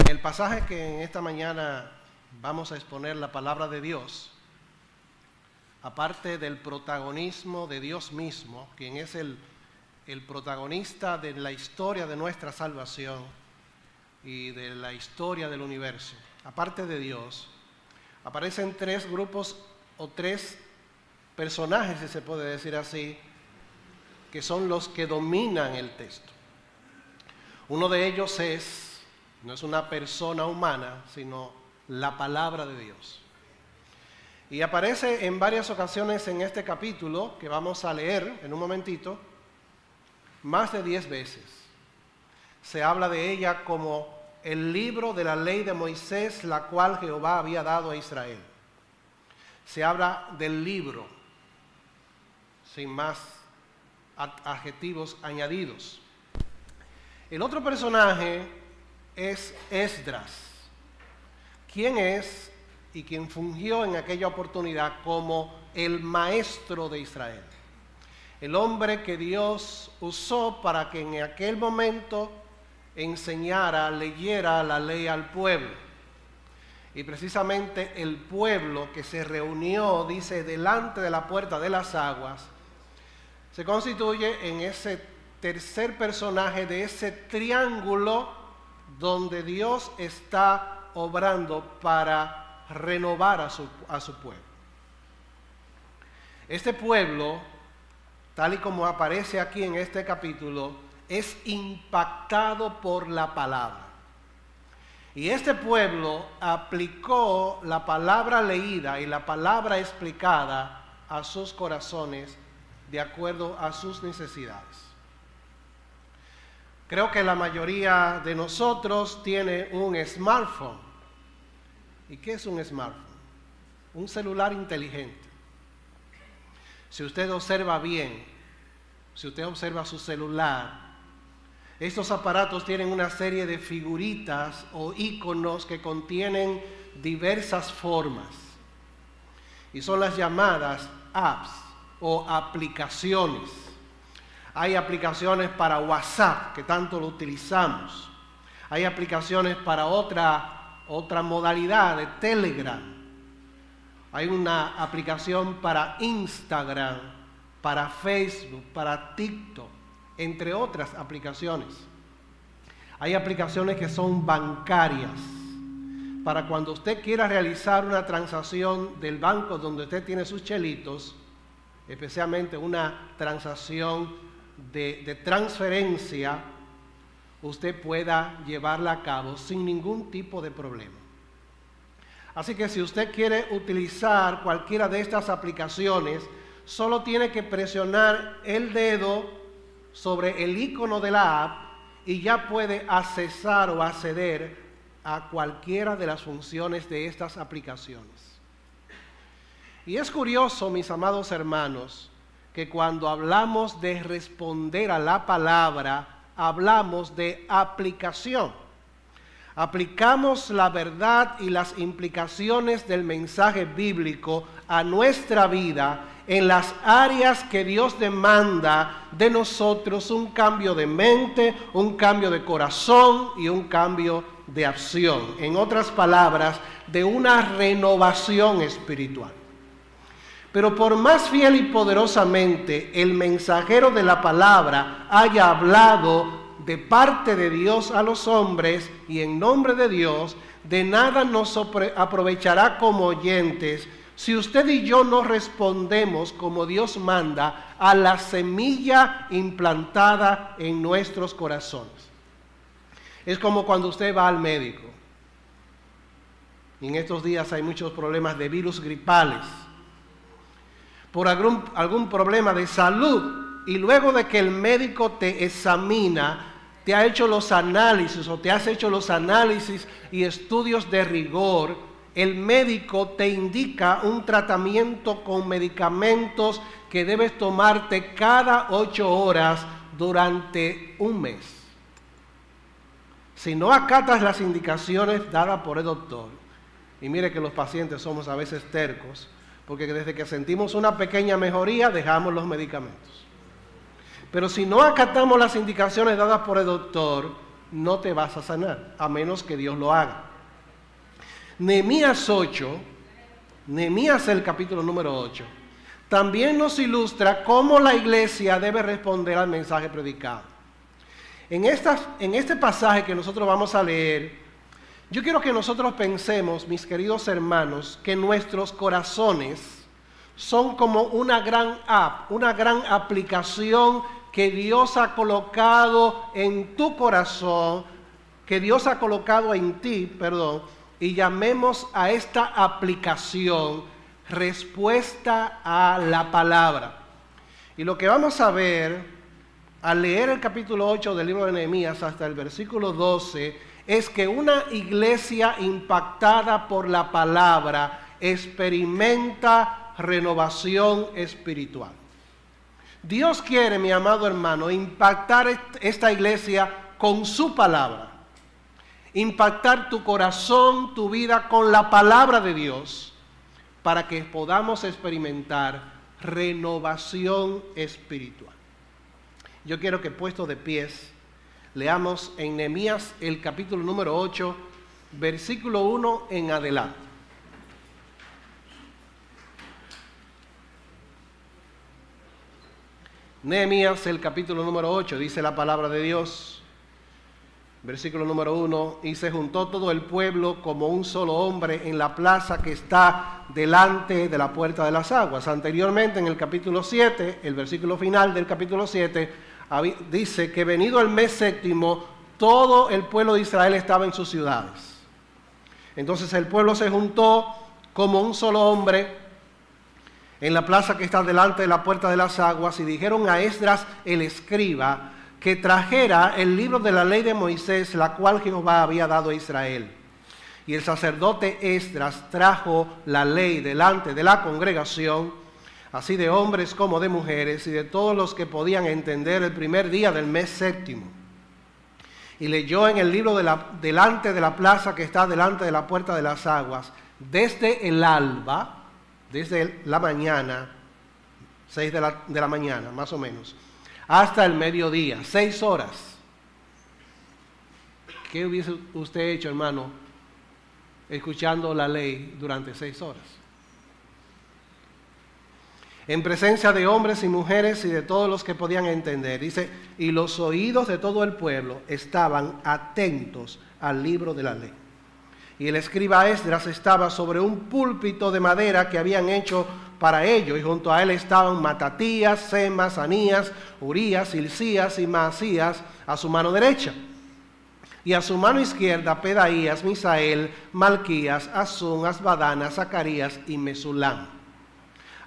El pasaje que en esta mañana vamos a exponer, la palabra de Dios, aparte del protagonismo de Dios mismo, quien es el protagonista de la historia de nuestra salvación y de la historia del universo, aparte de Dios, aparecen tres grupos o tres personajes, si se puede decir así, que son los que dominan el texto. Uno de ellos no es una persona humana, sino la palabra de Dios. Y aparece en varias ocasiones en este capítulo, que vamos a leer en un momentito, más de 10 veces. Se habla de ella como el libro de la ley de Moisés, la cual Jehová había dado a Israel. Se habla del libro, sin más adjetivos añadidos. El otro personaje es Esdras, quien es y quien fungió en aquella oportunidad como el maestro de Israel. El hombre que Dios usó para que en aquel momento enseñara, leyera la ley al pueblo. Y precisamente el pueblo que se reunió, dice, delante de la puerta de las aguas, se constituye en ese tercer personaje de ese triángulo donde Dios está obrando para renovar a su pueblo. Este pueblo, tal y como aparece aquí en este capítulo, es impactado por la palabra. Y este pueblo aplicó la palabra leída y la palabra explicada a sus corazones de acuerdo a sus necesidades. Creo que la mayoría de nosotros tiene un smartphone. ¿Y qué es un smartphone? Un celular inteligente. Si usted observa bien, si usted observa su celular, estos aparatos tienen una serie de figuritas o iconos que contienen diversas formas. Y son las llamadas apps o aplicaciones. Hay aplicaciones para WhatsApp, que tanto lo utilizamos. Hay aplicaciones para otra modalidad de Telegram. Hay una aplicación para Instagram, para Facebook, para TikTok, entre otras aplicaciones. Hay aplicaciones que son bancarias. Para cuando usted quiera realizar una transacción del banco donde usted tiene sus chelitos, especialmente una transacción de transferencia, usted pueda llevarla a cabo sin ningún tipo de problema. Así que si usted quiere utilizar cualquiera de estas aplicaciones, solo tiene que presionar el dedo sobre el icono de la app y ya puede accesar o acceder a cualquiera de las funciones de estas aplicaciones. Y es curioso, mis amados hermanos, que cuando hablamos de responder a la palabra, hablamos de aplicación. Aplicamos la verdad y las implicaciones del mensaje bíblico a nuestra vida en las áreas que Dios demanda de nosotros un cambio de mente, un cambio de corazón y un cambio de acción. En otras palabras, de una renovación espiritual. Pero por más fiel y poderosamente el mensajero de la palabra haya hablado de parte de Dios a los hombres y en nombre de Dios, de nada nos aprovechará como oyentes si usted y yo no respondemos como Dios manda a la semilla implantada en nuestros corazones. Es como cuando usted va al médico. Y en estos días hay muchos problemas de virus gripales, por algún problema de salud, y luego de que el médico te examina, te ha hecho los análisis o te has hecho los análisis y estudios de rigor, el médico te indica un tratamiento con medicamentos que debes tomarte cada 8 horas durante un mes. Si no acatas las indicaciones dadas por el doctor, y mire que los pacientes somos a veces tercos, porque desde que sentimos una pequeña mejoría dejamos los medicamentos. Pero si no acatamos las indicaciones dadas por el doctor, no te vas a sanar, a menos que Dios lo haga. Nehemías 8, Nehemías el capítulo número 8, también nos ilustra cómo la iglesia debe responder al mensaje predicado. En este pasaje que nosotros vamos a leer, yo quiero que nosotros pensemos, mis queridos hermanos, que nuestros corazones son como una gran app, una gran aplicación que Dios ha colocado en tu corazón, que Dios ha colocado en ti, y llamemos a esta aplicación respuesta a la palabra. Y lo que vamos a ver al leer el capítulo 8 del libro de Nehemías hasta el versículo 12 es que una iglesia impactada por la palabra experimenta renovación espiritual. Dios quiere, mi amado hermano, impactar esta iglesia con su palabra. Impactar tu corazón, tu vida con la palabra de Dios, para que podamos experimentar renovación espiritual. Yo quiero que, puestos de pies, leamos en Nehemías el capítulo número 8, versículo 1 en adelante. Nehemías el capítulo número 8, dice la palabra de Dios, versículo número 1, y se juntó todo el pueblo como un solo hombre en la plaza que está delante de la puerta de las aguas. Anteriormente, en el capítulo 7, el versículo final del capítulo 7, dice que venido el mes séptimo, todo el pueblo de Israel estaba en sus ciudades. Entonces el pueblo se juntó como un solo hombre en la plaza que está delante de la puerta de las aguas, y dijeron a Esdras el escriba que trajera el libro de la ley de Moisés, la cual Jehová había dado a Israel. Y el sacerdote Esdras trajo la ley delante de la congregación, así de hombres como de mujeres, y de todos los que podían entender el primer día del mes séptimo. Y leyó en el libro delante de la plaza que está delante de la puerta de las aguas, desde el alba, desde la mañana, 6 de la mañana más o menos, hasta el mediodía, 6 horas. ¿Qué hubiese usted hecho, hermano, escuchando la ley durante 6 horas? En presencia de hombres y mujeres y de todos los que podían entender. Dice, y los oídos de todo el pueblo estaban atentos al libro de la ley. Y el escriba Esdras estaba sobre un púlpito de madera que habían hecho para ello, y junto a él estaban Matatías, Semas, Anías, Urías, Hilcías y Maasías a su mano derecha. Y a su mano izquierda Pedaías, Misael, Malquías, Azún, Asbadana, Zacarías y Mesulán.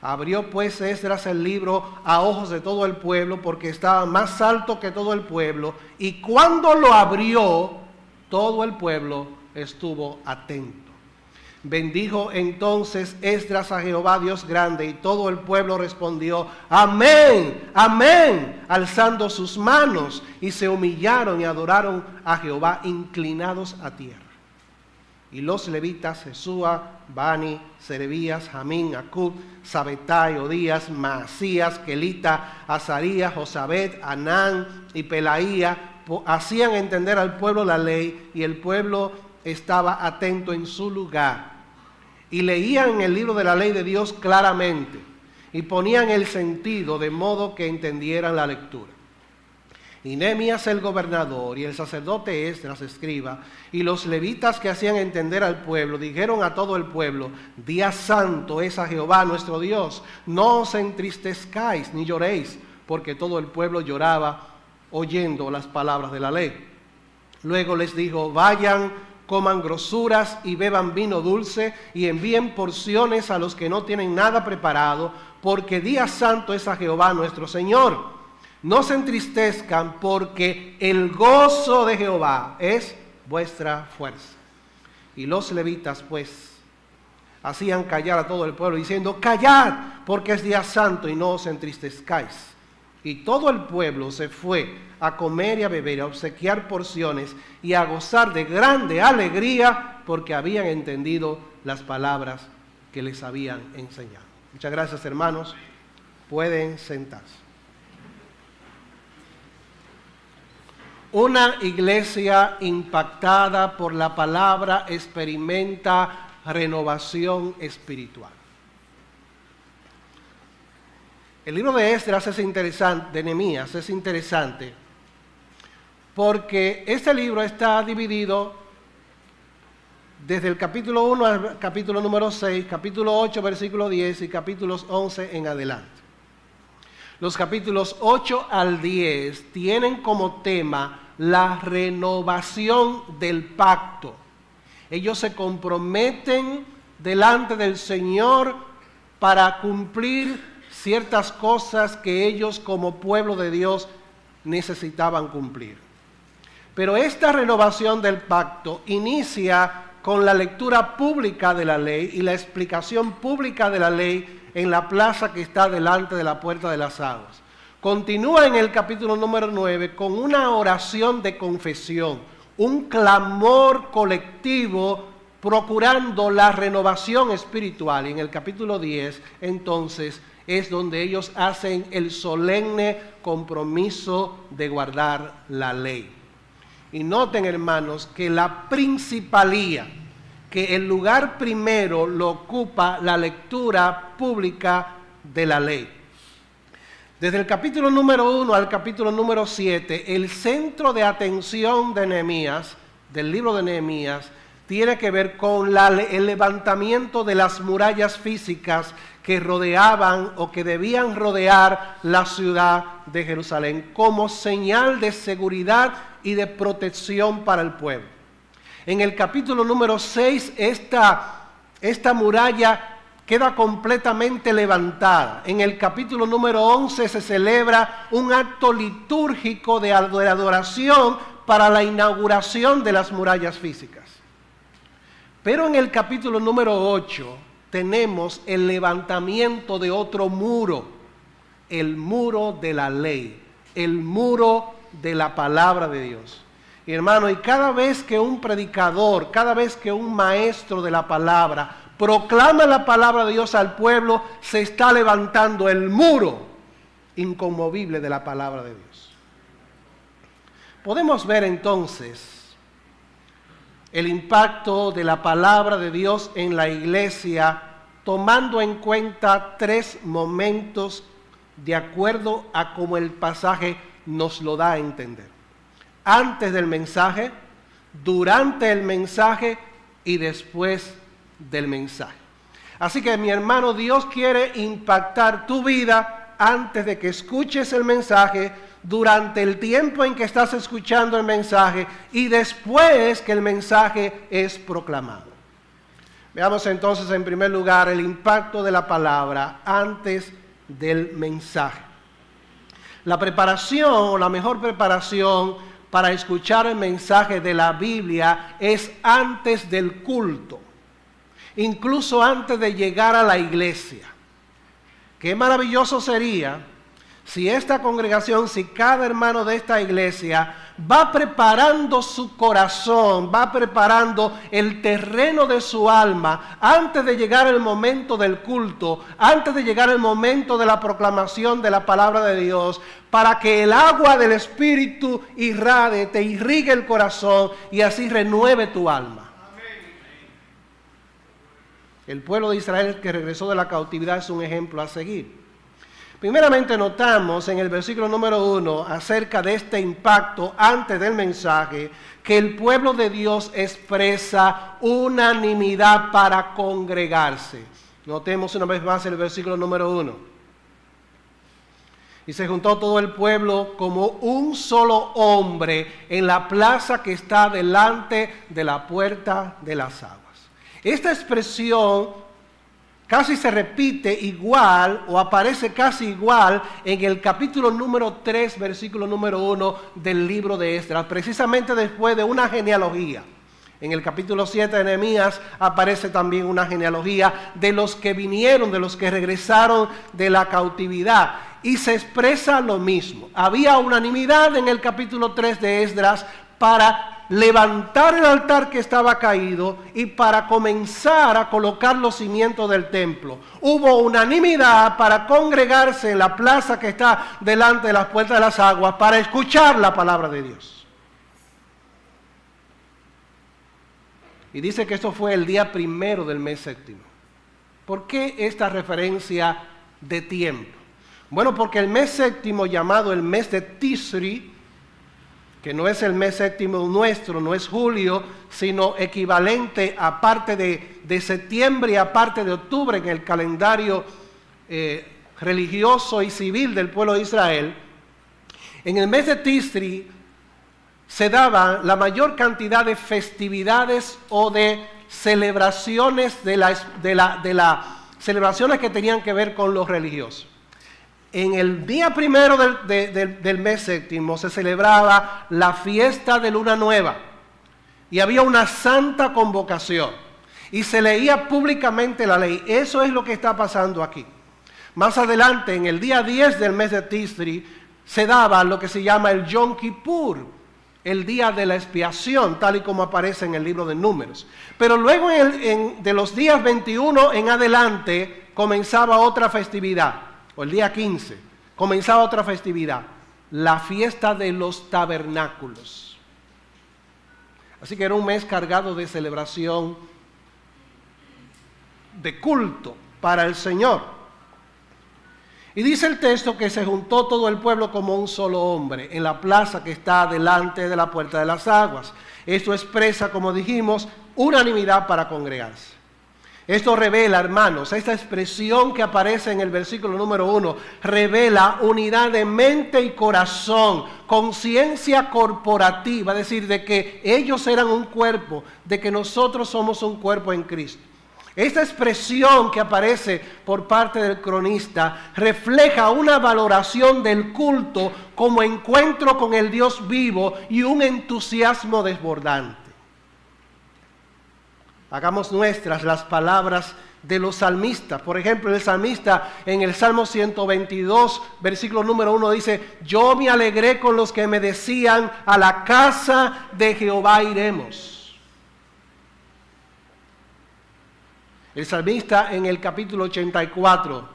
Abrió pues Esdras el libro a ojos de todo el pueblo, porque estaba más alto que todo el pueblo, y cuando lo abrió, todo el pueblo estuvo atento. Bendijo entonces Esdras a Jehová Dios grande, y todo el pueblo respondió, amén, amén, alzando sus manos, y se humillaron y adoraron a Jehová inclinados a tierra. Y los levitas, Jesúa, Bani, Serebías, Jamín, Acub, Sabetai, Odías, Maasías, Kelita, Azarías, Josabed, Anán y Pelaía, hacían entender al pueblo la ley, y el pueblo estaba atento en su lugar, y leían el libro de la ley de Dios claramente, y ponían el sentido de modo que entendieran la lectura. Y Nehemías el gobernador y el sacerdote Esdras escriba y los levitas que hacían entender al pueblo dijeron a todo el pueblo, día santo es a Jehová nuestro Dios, no os entristezcáis ni lloréis, porque todo el pueblo lloraba oyendo las palabras de la ley. Luego les dijo, vayan, coman grosuras y beban vino dulce, y envíen porciones a los que no tienen nada preparado, porque día santo es a Jehová nuestro Señor. No se entristezcan, porque el gozo de Jehová es vuestra fuerza. Y los levitas pues hacían callar a todo el pueblo, diciendo, callad, porque es día santo, y no os entristezcáis. Y todo el pueblo se fue a comer y a beber, a obsequiar porciones y a gozar de grande alegría, porque habían entendido las palabras que les habían enseñado. Muchas gracias, hermanos. Pueden sentarse. Una iglesia impactada por la palabra experimenta renovación espiritual. El libro de Esdras es interesante, de Nehemías es interesante, porque este libro está dividido desde el capítulo 1 al capítulo número 6, capítulo 8, versículo 10 y capítulos 11 en adelante. Los capítulos 8 al 10 tienen como tema la renovación del pacto. Ellos se comprometen delante del Señor para cumplir ciertas cosas que ellos como pueblo de Dios necesitaban cumplir. Pero esta renovación del pacto inicia con la lectura pública de la ley y la explicación pública de la ley en la plaza que está delante de la puerta de las aguas. Continúa en el capítulo número 9 con una oración de confesión, un clamor colectivo procurando la renovación espiritual. Y en el capítulo 10, entonces, es donde ellos hacen el solemne compromiso de guardar la ley. Y noten, hermanos, que la principalía, que el lugar primero lo ocupa la lectura pública de la ley. Desde el capítulo número 1 al capítulo número 7, el centro de atención de Nehemías, del libro de Nehemías, tiene que ver con el levantamiento de las murallas físicas que rodeaban o que debían rodear la ciudad de Jerusalén como señal de seguridad y de protección para el pueblo. En el capítulo número 6, esta muralla queda completamente levantada. En el capítulo número 11 se celebra un acto litúrgico de adoración para la inauguración de las murallas físicas. Pero en el capítulo número 8 tenemos el levantamiento de otro muro, el muro de la ley, el muro de la palabra de Dios. Y hermano, y cada vez que un predicador, cada vez que un maestro de la palabra proclama la palabra de Dios al pueblo, se está levantando el muro inconmovible de la palabra de Dios. Podemos ver entonces el impacto de la palabra de Dios en la iglesia, tomando en cuenta 3 momentos de acuerdo a cómo el pasaje nos lo da a entender. Antes del mensaje, durante el mensaje y después del mensaje. Así que, mi hermano, Dios quiere impactar tu vida antes de que escuches el mensaje, durante el tiempo en que estás escuchando el mensaje y después que el mensaje es proclamado. Veamos entonces en primer lugar el impacto de la palabra antes del mensaje. La preparación, o la mejor preparación para escuchar el mensaje de la Biblia es antes del culto, incluso antes de llegar a la iglesia. Qué maravilloso sería si esta congregación, si cada hermano de esta iglesia va preparando su corazón, va preparando el terreno de su alma antes de llegar el momento del culto, antes de llegar el momento de la proclamación de la palabra de Dios, para que el agua del Espíritu irradie, te irrigue el corazón y así renueve tu alma. El pueblo de Israel que regresó de la cautividad es un ejemplo a seguir. Primeramente notamos en el versículo número 1 acerca de este impacto antes del mensaje que el pueblo de Dios expresa unanimidad para congregarse. Notemos una vez más el versículo número 1. Y se juntó todo el pueblo como un solo hombre en la plaza que está delante de la puerta de las aguas. Esta expresión casi se repite igual o aparece casi igual en el capítulo número 3, versículo número 1 del libro de Esdras, precisamente después de una genealogía. En el capítulo 7 de Nehemías aparece también una genealogía de los que vinieron, de los que regresaron de la cautividad. Y se expresa lo mismo. Había unanimidad en el capítulo 3 de Esdras para levantar el altar que estaba caído y para comenzar a colocar los cimientos del templo. Hubo unanimidad para congregarse en la plaza que está delante de las puertas de las aguas para escuchar la palabra de Dios. Y dice que esto fue el día primero del mes séptimo. ¿Por qué esta referencia de tiempo? Bueno, porque el mes séptimo, llamado el mes de Tisri, que no es el mes séptimo nuestro, no es julio, sino equivalente aparte de septiembre y aparte de octubre en el calendario religioso y civil del pueblo de Israel. En el mes de Tisri se daba la mayor cantidad de festividades o de celebraciones de las celebraciones que tenían que ver con lo religioso. En el día primero del mes séptimo se celebraba la fiesta de Luna Nueva y había una santa convocación y se leía públicamente la ley. Eso es lo que está pasando aquí. Más adelante, en el día 10 del mes de Tisri, se daba lo que se llama el Yom Kippur, el día de la expiación, tal y como aparece en el libro de Números. Pero luego de los días 21 en adelante comenzaba otra festividad. O el día 15, comenzaba otra festividad, la fiesta de los tabernáculos. Así que era un mes cargado de celebración, de culto para el Señor. Y dice el texto que se juntó todo el pueblo como un solo hombre en la plaza que está delante de la puerta de las aguas. Esto expresa, como dijimos, unanimidad para congregarse. Esto revela, hermanos, esta expresión que aparece en el versículo número 1, revela unidad de mente y corazón, conciencia corporativa, es decir, de que ellos eran un cuerpo, de que nosotros somos un cuerpo en Cristo. Esta expresión que aparece por parte del cronista refleja una valoración del culto como encuentro con el Dios vivo y un entusiasmo desbordante. Hagamos nuestras las palabras de los salmistas. Por ejemplo, el salmista en el Salmo 122, versículo número 1 dice: yo me alegré con los que me decían, a la casa de Jehová iremos. El salmista en el capítulo 84,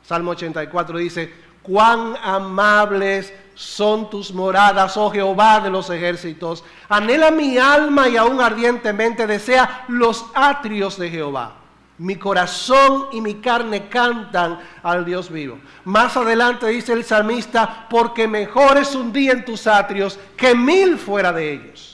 Salmo 84 dice: cuán amables son tus moradas, oh Jehová de los ejércitos. Anhela mi alma y aún ardientemente desea los atrios de Jehová. Mi corazón y mi carne cantan al Dios vivo. Más adelante dice el salmista: porque mejor es un día en tus atrios que 1000 fuera de ellos.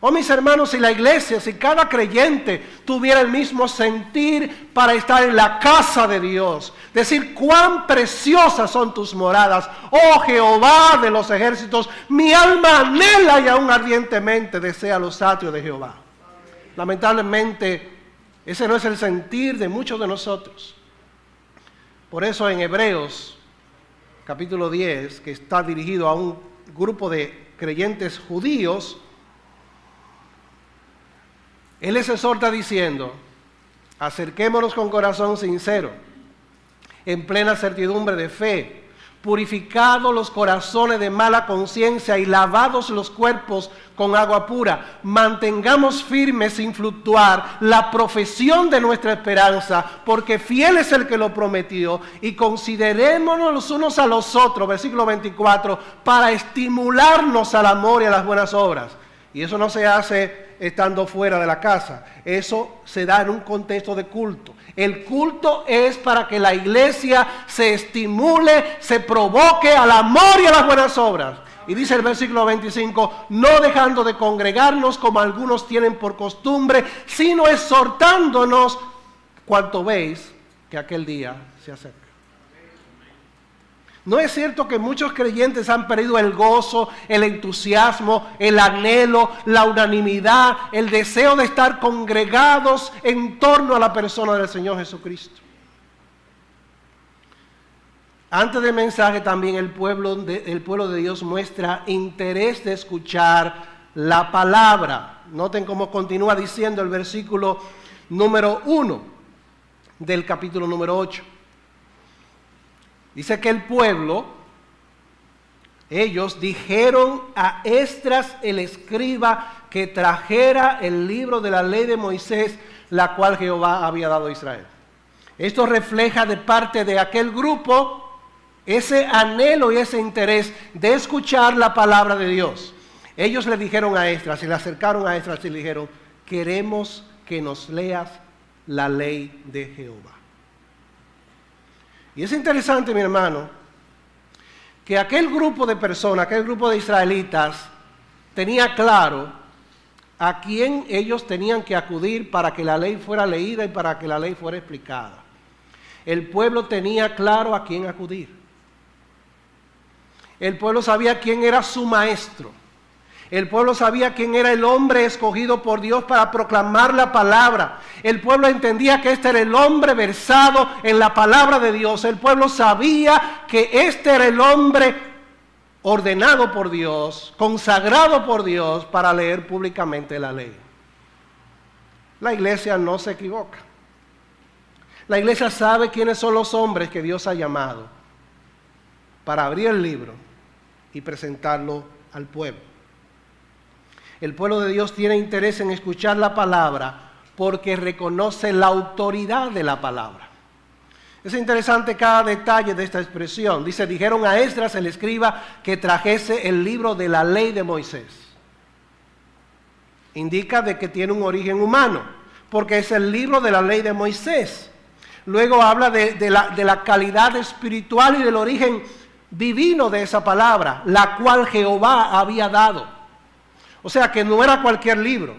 Oh, mis hermanos, si la iglesia, si cada creyente tuviera el mismo sentir para estar en la casa de Dios, decir cuán preciosas son tus moradas, oh Jehová de los ejércitos, mi alma anhela y aún ardientemente desea los atrios de Jehová. Lamentablemente, ese no es el sentir de muchos de nosotros. Por eso en Hebreos, capítulo 10, que está dirigido a un grupo de creyentes judíos, Él les exhorta diciendo: acerquémonos con corazón sincero, en plena certidumbre de fe, purificados los corazones de mala conciencia y lavados los cuerpos con agua pura. Mantengamos firmes sin fluctuar la profesión de nuestra esperanza, porque fiel es el que lo prometió. Y considerémonos los unos a los otros, versículo 24, para estimularnos al amor y a las buenas obras. Y eso no se hace estando fuera de la casa. Eso se da en un contexto de culto. El culto es para que la iglesia se estimule, se provoque al amor y a las buenas obras. Y dice el versículo 25, no dejando de congregarnos como algunos tienen por costumbre, sino exhortándonos cuanto veis que aquel día se acerca. ¿No es cierto que muchos creyentes han perdido el gozo, el entusiasmo, el anhelo, la unanimidad, el deseo de estar congregados en torno a la persona del Señor Jesucristo? Antes del mensaje también el pueblo de Dios muestra interés de escuchar la palabra. Noten cómo continúa diciendo el versículo número 1 del capítulo número 8. Dice que el pueblo, ellos dijeron a Esdras el escriba que trajera el libro de la ley de Moisés, la cual Jehová había dado a Israel. Esto refleja de parte de aquel grupo ese anhelo y ese interés de escuchar la palabra de Dios. Ellos le dijeron a Esdras, se le acercaron a Esdras y le dijeron: queremos que nos leas la ley de Jehová. Y es interesante, mi hermano, que aquel grupo de personas, aquel grupo de israelitas, tenía claro a quién ellos tenían que acudir para que la ley fuera leída y para que la ley fuera explicada. El pueblo tenía claro a quién acudir. El pueblo sabía quién era su maestro. El pueblo sabía quién era el hombre escogido por Dios para proclamar la palabra. El pueblo entendía que este era el hombre versado en la palabra de Dios. El pueblo sabía que este era el hombre ordenado por Dios, consagrado por Dios para leer públicamente la ley. La iglesia no se equivoca. La iglesia sabe quiénes son los hombres que Dios ha llamado para abrir el libro y presentarlo al pueblo. El pueblo de Dios tiene interés en escuchar la palabra porque reconoce la autoridad de la palabra. Es interesante cada detalle de esta expresión. Dice, dijeron a Esdras el escriba que trajese el libro de la ley de Moisés. Indica de que tiene un origen humano, porque es el libro de la ley de Moisés. Luego habla de la calidad espiritual y del origen divino de esa palabra, la cual Jehová había dado. O sea que no era cualquier libro.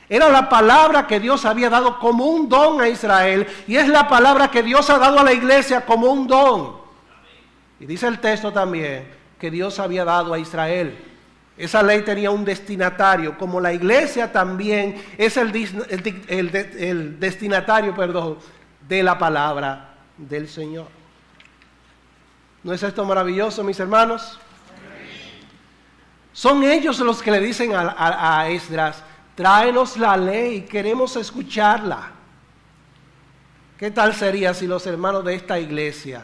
Era la palabra que Dios había dado como un don a Israel, y es la palabra que Dios ha dado a la iglesia como un don. Y dice el texto también que Dios había dado a Israel. Esa ley tenía un destinatario, como la iglesia también es el destinatario, de la palabra del Señor. ¿No es esto maravilloso, mis hermanos? Son ellos los que le dicen a Esdras, tráenos la ley, queremos escucharla. ¿Qué tal sería si los hermanos de esta iglesia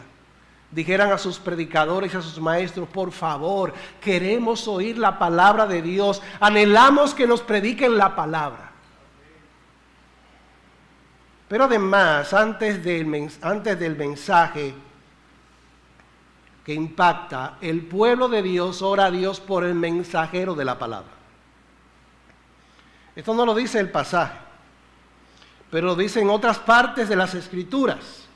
dijeran a sus predicadores y a sus maestros, por favor, queremos oír la palabra de Dios, anhelamos que nos prediquen la palabra? Pero además, antes del mensaje que impacta, el pueblo de Dios ora a Dios por el mensajero de la palabra. Esto no lo dice el pasaje, pero lo dice en otras partes de las Escrituras.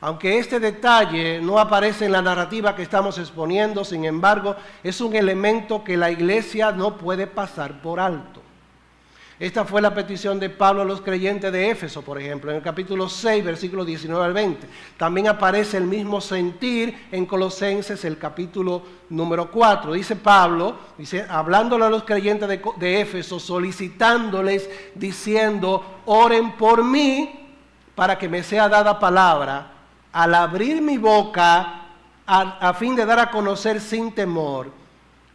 Aunque este detalle no aparece en la narrativa que estamos exponiendo, sin embargo, es un elemento que la iglesia no puede pasar por alto. Esta fue la petición de Pablo a los creyentes de Éfeso, por ejemplo, en el capítulo 6, versículos 19 al 20. También aparece el mismo sentir en Colosenses, el capítulo número 4. Dice Pablo, hablándole a los creyentes de Éfeso, solicitándoles, diciendo, oren por mí para que me sea dada palabra, al abrir mi boca, a fin de dar a conocer sin temor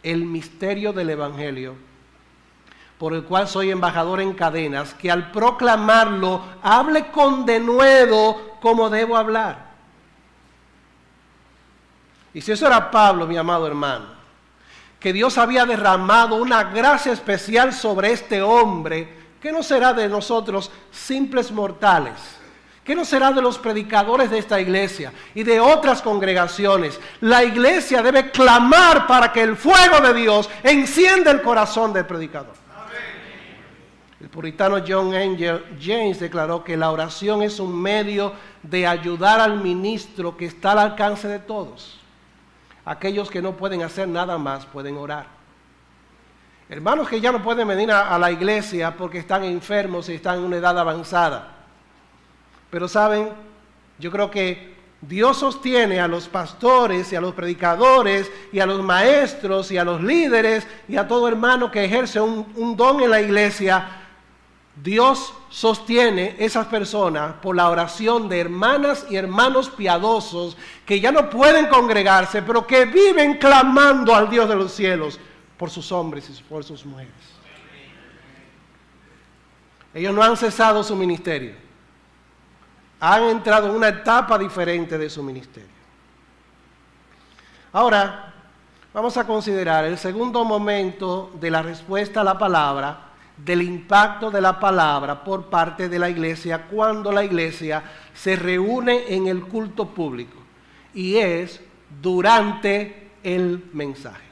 el misterio del Evangelio, por el cual soy embajador en cadenas, que al proclamarlo hable con denuedo como debo hablar. Y si eso era Pablo, mi amado hermano, que Dios había derramado una gracia especial sobre este hombre, ¿qué no será de nosotros simples mortales? ¿Qué no será de los predicadores de esta iglesia y de otras congregaciones? La iglesia debe clamar para que el fuego de Dios encienda el corazón del predicador. El puritano John James declaró que la oración es un medio de ayudar al ministro que está al alcance de todos. Aquellos que no pueden hacer nada más pueden orar. Hermanos que ya no pueden venir a la iglesia porque están enfermos y están en una edad avanzada. Pero saben, yo creo que Dios sostiene a los pastores y a los predicadores y a los maestros y a los líderes y a todo hermano que ejerce un don en la iglesia. Dios sostiene esas personas por la oración de hermanas y hermanos piadosos que ya no pueden congregarse, pero que viven clamando al Dios de los cielos por sus hombres y por sus mujeres. Ellos no han cesado su ministerio. Han entrado en una etapa diferente de su ministerio. Ahora, vamos a considerar el segundo momento de la respuesta a la palabra, del impacto de la palabra por parte de la iglesia cuando la iglesia se reúne en el culto público, y es durante el mensaje.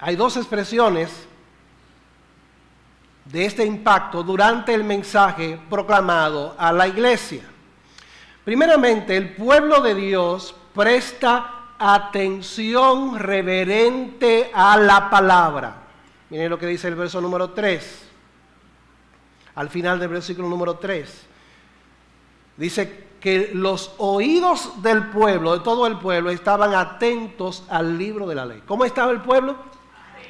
Hay dos expresiones de este impacto durante el mensaje proclamado a la iglesia. Primeramente, el pueblo de Dios presta atención reverente a la palabra. Miren lo que dice el verso número 3. Al final del versículo número 3. Dice que los oídos del pueblo, de todo el pueblo, estaban atentos al libro de la ley. ¿Cómo estaba el pueblo?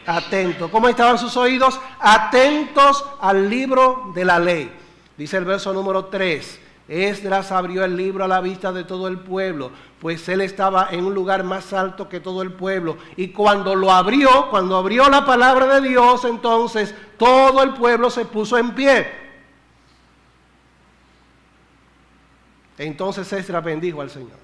Atento. ¿Cómo estaban sus oídos? Atentos al libro de la ley. Dice el verso número 3. Esdras abrió el libro a la vista de todo el pueblo, pues él estaba en un lugar más alto que todo el pueblo. Y cuando lo abrió, cuando abrió la palabra de Dios, entonces todo el pueblo se puso en pie. Entonces Esdras bendijo al Señor.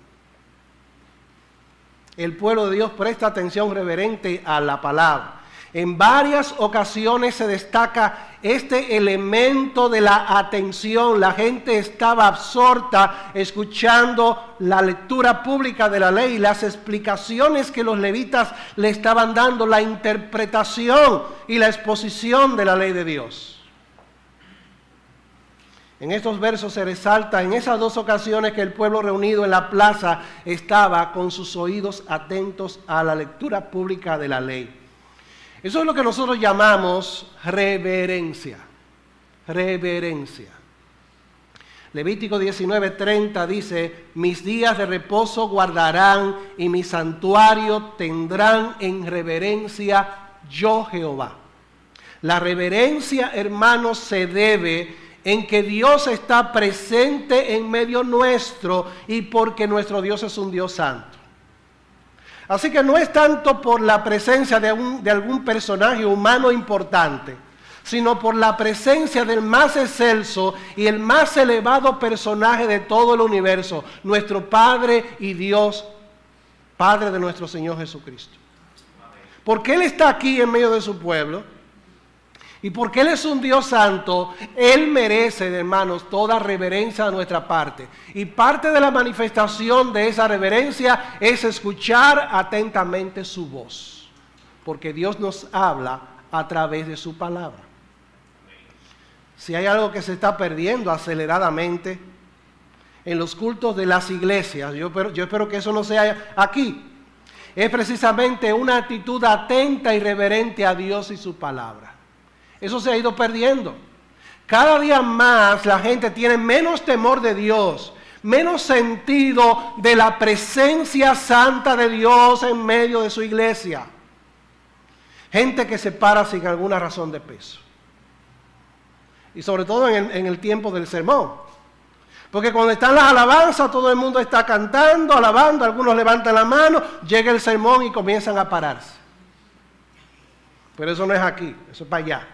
El pueblo de Dios presta atención reverente a la palabra. En varias ocasiones se destaca este elemento de la atención. La gente estaba absorta escuchando la lectura pública de la ley, las explicaciones que los levitas le estaban dando, la interpretación y la exposición de la ley de Dios. En estos versos se resalta en esas dos ocasiones que el pueblo reunido en la plaza estaba con sus oídos atentos a la lectura pública de la ley. Eso es lo que nosotros llamamos reverencia. Reverencia. Levítico 19:30 dice: mis días de reposo guardarán y mi santuario tendrán en reverencia yo Jehová. La reverencia, hermanos, se debe en que Dios está presente en medio nuestro y porque nuestro Dios es un Dios santo. Así que no es tanto por la presencia de algún personaje humano importante, sino por la presencia del más excelso y el más elevado personaje de todo el universo, nuestro Padre y Dios, Padre de nuestro Señor Jesucristo. Porque Él está aquí en medio de su pueblo y porque Él es un Dios santo, Él merece, hermanos, toda reverencia de nuestra parte. Y parte de la manifestación de esa reverencia es escuchar atentamente su voz, porque Dios nos habla a través de su palabra. Si hay algo que se está perdiendo aceleradamente en los cultos de las iglesias, yo espero que eso no sea aquí, es precisamente una actitud atenta y reverente a Dios y su palabra. Eso se ha ido perdiendo. Cada día más la gente tiene menos temor de Dios, menos sentido de la presencia santa de Dios en medio de su iglesia. Gente que se para sin alguna razón de peso. Y sobre todo en el tiempo del sermón. Porque cuando están las alabanzas, todo el mundo está cantando, alabando, algunos levantan la mano, llega el sermón y comienzan a pararse. Pero eso no es aquí, eso es para allá.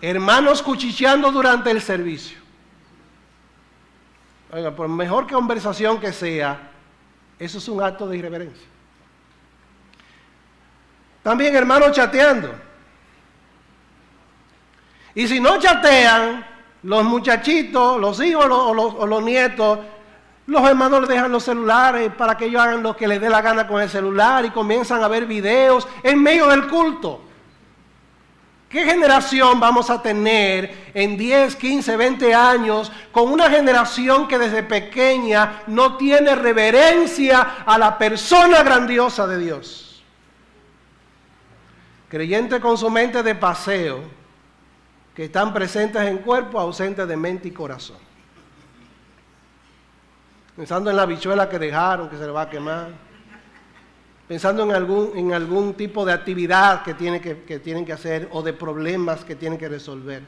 Hermanos cuchicheando durante el servicio. Oiga, por mejor conversación que sea, eso es un acto de irreverencia. También hermanos chateando. Y si no chatean, los muchachitos, los hijos o los nietos, los hermanos les dejan los celulares para que ellos hagan lo que les dé la gana con el celular y comienzan a ver videos en medio del culto. ¿Qué generación vamos a tener en 10, 15, 20 años con una generación que desde pequeña no tiene reverencia a la persona grandiosa de Dios? Creyentes con su mente de paseo, que están presentes en cuerpo, ausentes de mente y corazón. Pensando en la habichuela que dejaron, que se le va a quemar. Pensando en algún tipo de actividad que tienen que hacer o de problemas que tienen que resolver.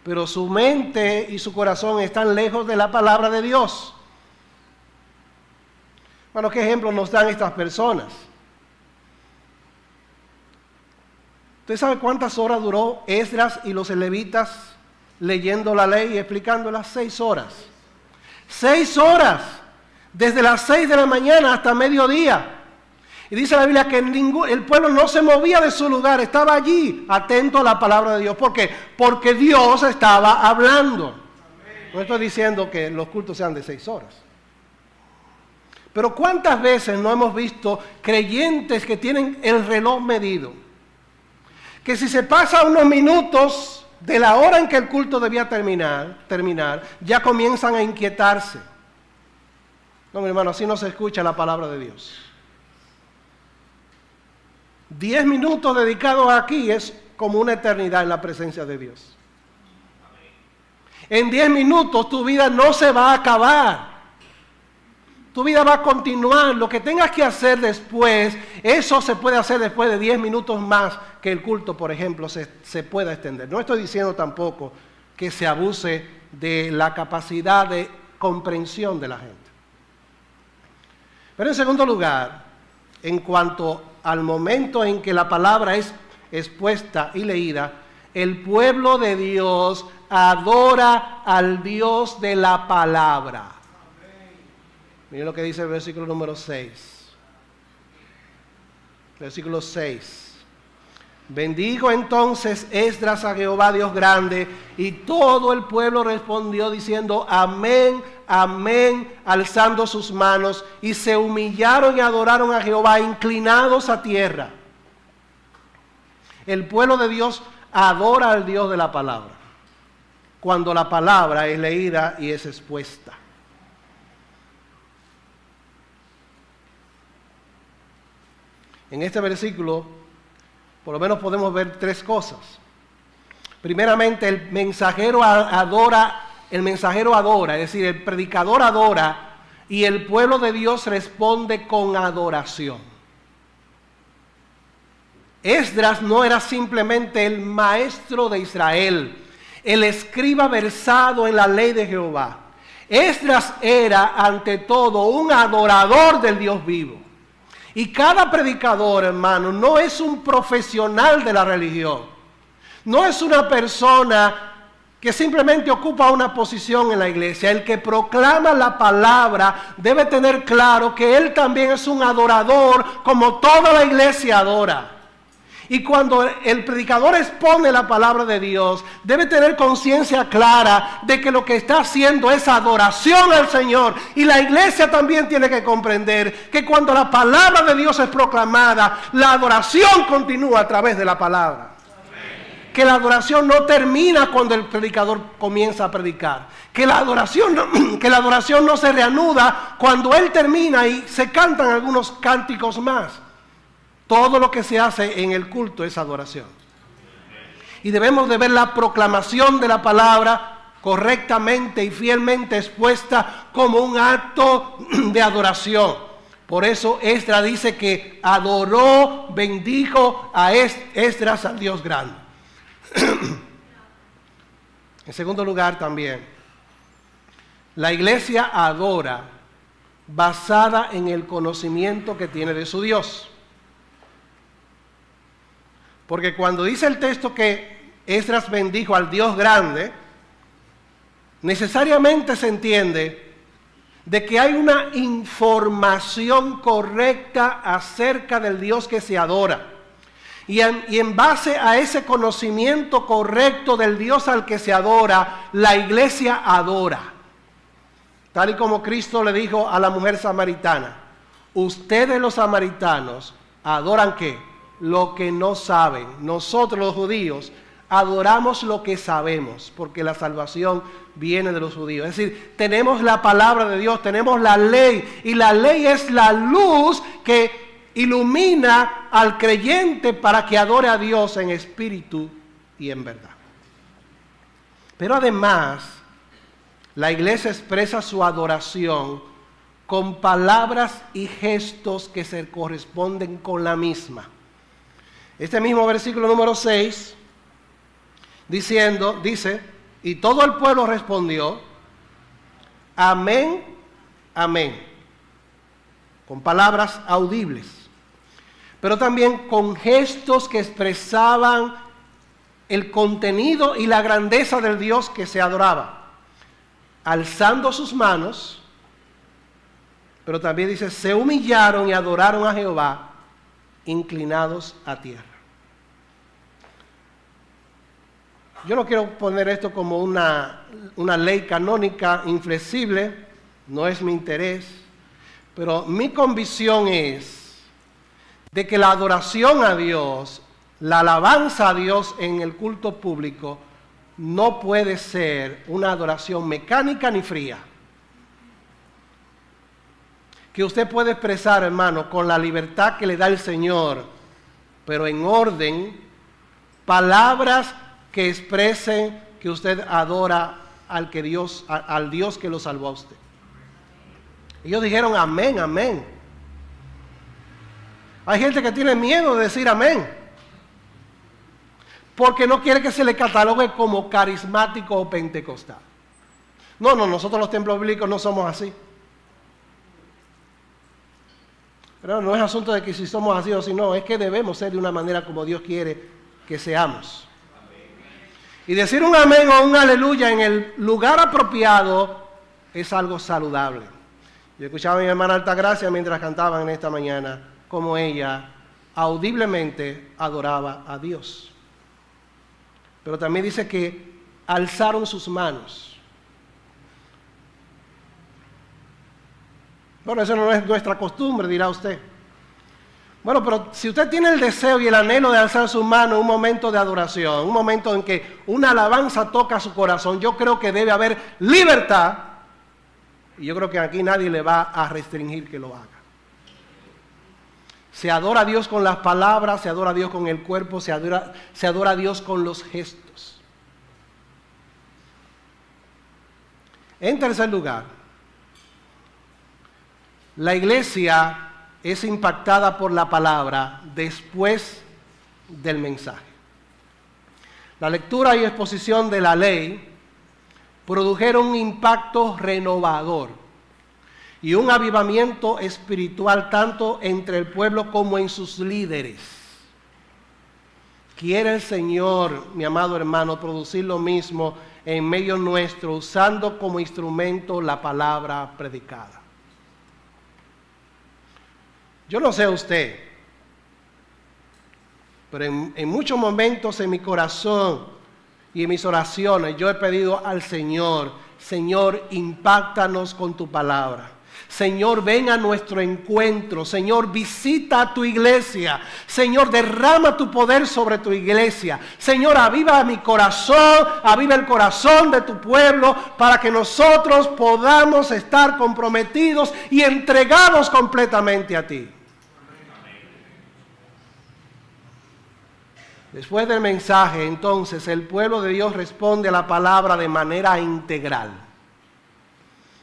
Pero su mente y su corazón están lejos de la palabra de Dios. Bueno, ¿qué ejemplos nos dan estas personas? ¿Usted sabe cuántas horas duró Esdras y los levitas leyendo la ley y explicándola? 6 horas. 6 horas. Desde las 6 de la mañana hasta mediodía. Y dice la Biblia que el pueblo no se movía de su lugar, estaba allí, atento a la palabra de Dios. ¿Por qué? Porque Dios estaba hablando. No estoy diciendo que los cultos sean de 6 horas. Pero ¿cuántas veces no hemos visto creyentes que tienen el reloj medido? que si se pasa unos minutos de la hora en que el culto debía terminar, ya comienzan a inquietarse. No, mi hermano, así no se escucha la palabra de Dios. 10 minutos dedicados aquí es como una eternidad en la presencia de Dios. En 10 minutos tu vida no se va a acabar. Tu vida va a continuar. Lo que tengas que hacer después, eso se puede hacer después de 10 minutos más que el culto, por ejemplo, se pueda extender. No estoy diciendo tampoco que se abuse de la capacidad de comprensión de la gente. Pero en segundo lugar, en cuanto al momento en que la palabra es expuesta y leída, el pueblo de Dios adora al Dios de la palabra. Miren lo que dice el versículo número 6. Versículo 6. Bendijo entonces Esdras a Jehová Dios grande, y todo el pueblo respondió diciendo amén, amén, alzando sus manos, y se humillaron y adoraron a Jehová inclinados a tierra. El pueblo de Dios adora al Dios de la palabra, cuando la palabra es leída y es expuesta. En este versículo, por lo menos podemos ver 3 cosas. Primeramente, el mensajero adora, es decir, el predicador adora y el pueblo de Dios responde con adoración. Esdras no era simplemente el maestro de Israel, el escriba versado en la ley de Jehová. Esdras era, ante todo, un adorador del Dios vivo. Y cada predicador, hermano, no es un profesional de la religión. No es una persona que simplemente ocupa una posición en la iglesia. El que proclama la palabra debe tener claro que él también es un adorador, como toda la iglesia adora. Y cuando el predicador expone la palabra de Dios, debe tener conciencia clara de que lo que está haciendo es adoración al Señor. Y la iglesia también tiene que comprender que cuando la palabra de Dios es proclamada, la adoración continúa a través de la palabra. Amén. Que la adoración no termina cuando el predicador comienza a predicar. Que la adoración no se reanuda cuando él termina y se cantan algunos cánticos más. Todo lo que se hace en el culto es adoración. Y debemos de ver la proclamación de la palabra correctamente y fielmente expuesta como un acto de adoración. Por eso Esdras dice que adoró, bendijo a Esdras al Dios grande. En segundo lugar también, la iglesia adora basada en el conocimiento que tiene de su Dios. Porque cuando dice el texto que Esdras bendijo al Dios grande, necesariamente se entiende de que hay una información correcta acerca del Dios que se adora. Y en base a ese conocimiento correcto del Dios al que se adora, la iglesia adora. Tal y como Cristo le dijo a la mujer samaritana, ustedes los samaritanos adoran ¿qué? Lo que no saben. Nosotros los judíos adoramos lo que sabemos, porque la salvación viene de los judíos. Es decir, tenemos la palabra de Dios, tenemos la ley, y la ley es la luz que ilumina al creyente para que adore a Dios en espíritu y en verdad. Pero además, la iglesia expresa su adoración con palabras y gestos que se corresponden con la misma. Este mismo versículo número 6, dice, y todo el pueblo respondió, amén, amén, con palabras audibles, pero también con gestos que expresaban el contenido y la grandeza del Dios que se adoraba, alzando sus manos, pero también dice, se humillaron y adoraron a Jehová, inclinados a tierra. Yo no quiero poner esto como una ley canónica inflexible, no es mi interés, pero mi convicción es de que la adoración a Dios La alabanza a Dios en el culto público no puede ser una adoración mecánica ni fría. Que usted puede expresar, hermano, con la libertad que le da el Señor, pero en orden, palabras que expresen que usted adora al Dios que lo salvó a usted. Ellos dijeron amén, amén. Hay gente que tiene miedo de decir amén, porque no quiere que se le catalogue como carismático o pentecostal. No, nosotros los templos bíblicos no somos así. Pero no es asunto de que si somos así o si no, es que debemos ser de una manera como Dios quiere que seamos. Y decir un amén o un aleluya en el lugar apropiado es algo saludable. Yo escuchaba a mi hermana Altagracia mientras cantaban en esta mañana, como ella audiblemente adoraba a Dios. Pero también dice que alzaron sus manos. Bueno, eso no es nuestra costumbre, dirá usted. Bueno, pero si usted tiene el deseo y el anhelo de alzar su mano en un momento de adoración, un momento en que una alabanza toca su corazón, yo creo que debe haber libertad. Y yo creo que aquí nadie le va a restringir que lo haga. Se adora a Dios con las palabras, se adora a Dios con el cuerpo, se adora a Dios con los gestos. En tercer lugar, la iglesia es impactada por la palabra después del mensaje. La lectura y exposición de la ley produjeron un impacto renovador y un avivamiento espiritual tanto entre el pueblo como en sus líderes. Quiere el Señor, mi amado hermano, producir lo mismo en medio nuestro, usando como instrumento la palabra predicada. Yo no sé usted, pero en muchos momentos en mi corazón y en mis oraciones yo he pedido al Señor, Señor, impáctanos con tu palabra. Señor, ven a nuestro encuentro. Señor, visita a tu iglesia. Señor, derrama tu poder sobre tu iglesia. Señor, aviva mi corazón, aviva el corazón de tu pueblo para que nosotros podamos estar comprometidos y entregados completamente a ti. Después del mensaje, entonces, el pueblo de Dios responde a la palabra de manera integral.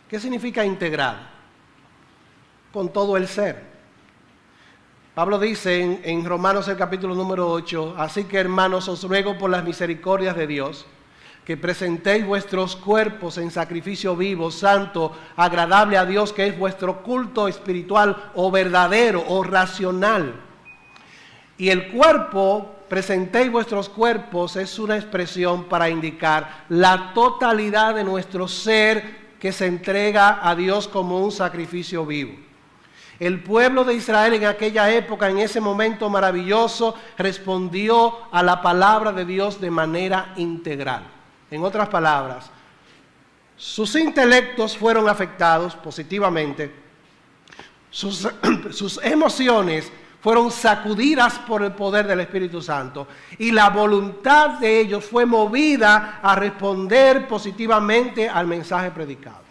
¿Qué significa integral? Con todo el ser. Pablo dice en Romanos el capítulo número 8, así que hermanos, os ruego por las misericordias de Dios, que presentéis vuestros cuerpos en sacrificio vivo, santo, agradable a Dios, que es vuestro culto espiritual o verdadero o racional. Y el cuerpo, presentéis vuestros cuerpos, es una expresión para indicar la totalidad de nuestro ser que se entrega a Dios como un sacrificio vivo. El pueblo de Israel en aquella época, en ese momento maravilloso, respondió a la palabra de Dios de manera integral. En otras palabras, sus intelectos fueron afectados positivamente, sus emociones fueron sacudidas por el poder del Espíritu Santo y la voluntad de ellos fue movida a responder positivamente al mensaje predicado.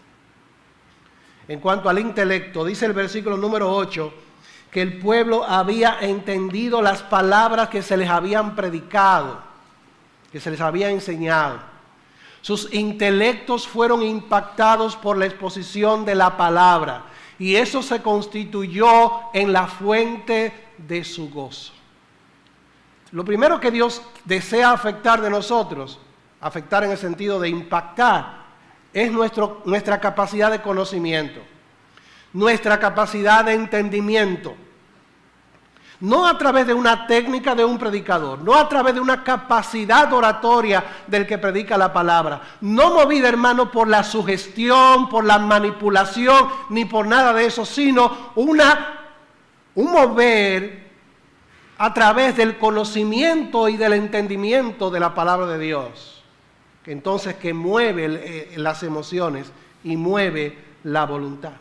En cuanto al intelecto, dice el versículo número 8, que el pueblo había entendido las palabras que se les habían predicado, que se les había enseñado. Sus intelectos fueron impactados por la exposición de la palabra y eso se constituyó en la fuente de su gozo. Lo primero que Dios desea afectar de nosotros, afectar en el sentido de impactar, es nuestra capacidad de conocimiento, nuestra capacidad de entendimiento. No a través de una técnica de un predicador, no a través de una capacidad oratoria del que predica la palabra, no movida, hermano, por la sugestión, por la manipulación, ni por nada de eso, sino un mover a través del conocimiento y del entendimiento de la palabra de Dios. Entonces que mueve las emociones y mueve la voluntad.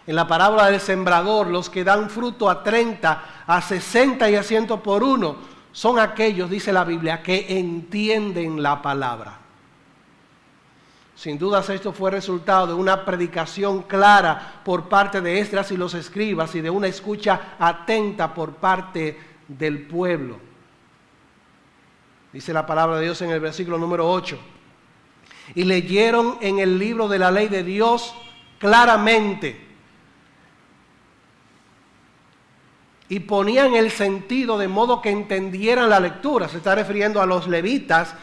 en la parábola del sembrador, los que dan fruto a 30, a 60 y a 100 por uno, son aquellos, dice la Biblia, que entienden la palabra. Sin dudas esto fue resultado de una predicación clara por parte de Esdras y los escribas y de una escucha atenta por parte del pueblo. Dice la palabra de Dios en el versículo número 8. Y leyeron en el libro de la ley de Dios claramente. Y ponían el sentido de modo que entendieran la lectura. Se está refiriendo a los levitas,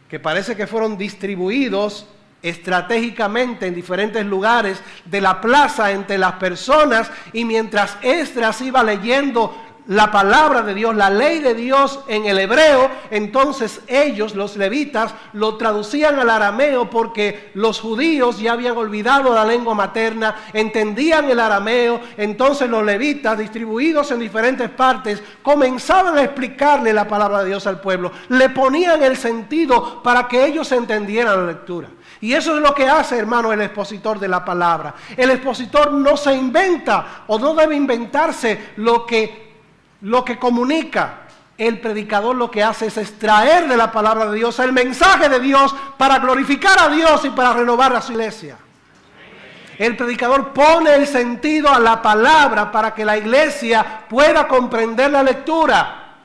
que parece que fueron distribuidos estratégicamente en diferentes lugares de la plaza entre las personas, y mientras Esdras iba leyendo la palabra de Dios, la ley de Dios en el hebreo, entonces ellos, los levitas, lo traducían al arameo, porque los judíos ya habían olvidado la lengua materna, entendían el arameo. Entonces los levitas, distribuidos en diferentes partes, comenzaban a explicarle la palabra de Dios al pueblo, le ponían el sentido para que ellos entendieran la lectura. Y eso es lo que hace, hermano, el expositor de la palabra. El expositor no se inventa, o no debe inventarse lo que comunica. El predicador lo que hace es extraer de la palabra de Dios el mensaje de Dios para glorificar a Dios y para renovar a su iglesia. El predicador pone el sentido a la palabra para que la iglesia pueda comprender la lectura.